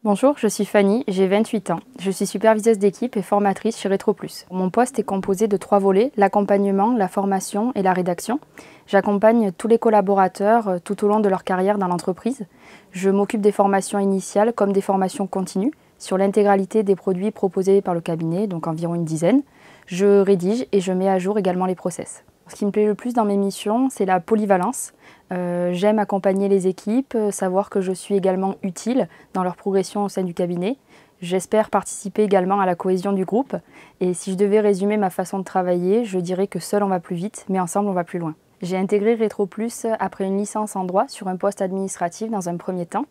Bonjour, je suis Fanny, j'ai 28 ans. Je suis superviseuse d'équipe et formatrice chez RetroPlus. Mon poste est composé de 3 volets, l'accompagnement, la formation et la rédaction. J'accompagne tous les collaborateurs tout au long de leur carrière dans l'entreprise. Je m'occupe des formations initiales comme des formations continues sur l'intégralité des produits proposés par le cabinet, donc environ une dizaine. Je rédige et je mets à jour également les process. Ce qui me plaît le plus dans mes missions, c'est la polyvalence. J'aime accompagner les équipes, savoir que je suis également utile dans leur progression au sein du cabinet. J'espère participer également à la cohésion du groupe. Et si je devais résumer ma façon de travailler, je dirais que seul on va plus vite, mais ensemble on va plus loin. J'ai intégré RetroPlus après une licence en droit sur un poste administratif dans un premier temps.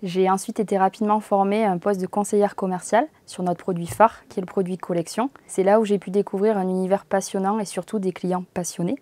J'ai ensuite été rapidement formée à un poste de conseillère commerciale sur notre produit phare, qui est le produit collection. C'est là où j'ai pu découvrir un univers passionnant et surtout des clients passionnés.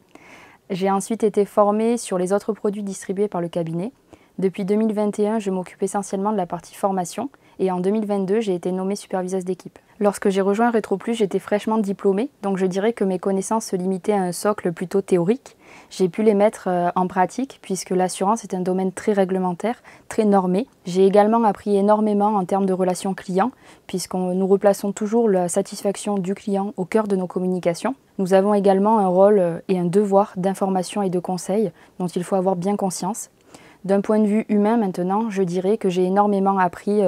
J'ai ensuite été formée sur les autres produits distribués par le cabinet. Depuis 2021, je m'occupe essentiellement de la partie formation et en 2022, j'ai été nommée superviseuse d'équipe. Lorsque j'ai rejoint RetroPlus, j'étais fraîchement diplômée, donc je dirais que mes connaissances se limitaient à un socle plutôt théorique. J'ai pu les mettre en pratique puisque l'assurance est un domaine très réglementaire, très normé. J'ai également appris énormément en termes de relations clients puisque nous replaçons toujours la satisfaction du client au cœur de nos communications. Nous avons également un rôle et un devoir d'information et de conseil dont il faut avoir bien conscience. D'un point de vue humain maintenant, je dirais que j'ai énormément appris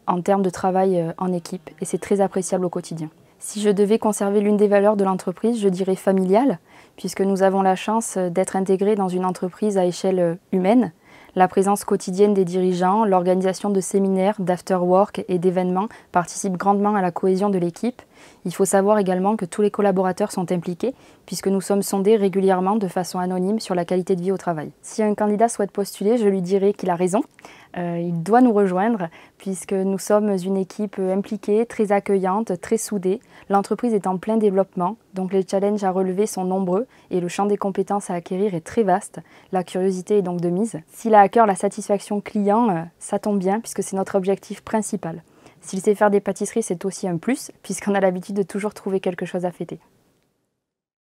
en termes de travail en équipe et c'est très appréciable au quotidien. Si je devais conserver l'une des valeurs de l'entreprise, je dirais familiale, puisque nous avons la chance d'être intégrés dans une entreprise à échelle humaine. La présence quotidienne des dirigeants, l'organisation de séminaires, d'after-work et d'événements participent grandement à la cohésion de l'équipe. Il faut savoir également que tous les collaborateurs sont impliqués, puisque nous sommes sondés régulièrement de façon anonyme sur la qualité de vie au travail. Si un candidat souhaite postuler, je lui dirai qu'il a raison. Il doit nous rejoindre puisque nous sommes une équipe impliquée, très accueillante, très soudée. L'entreprise est en plein développement, donc les challenges à relever sont nombreux et le champ des compétences à acquérir est très vaste. La curiosité est donc de mise. S'il a à cœur la satisfaction client, ça tombe bien puisque c'est notre objectif principal. S'il sait faire des pâtisseries, c'est aussi un plus puisqu'on a l'habitude de toujours trouver quelque chose à fêter.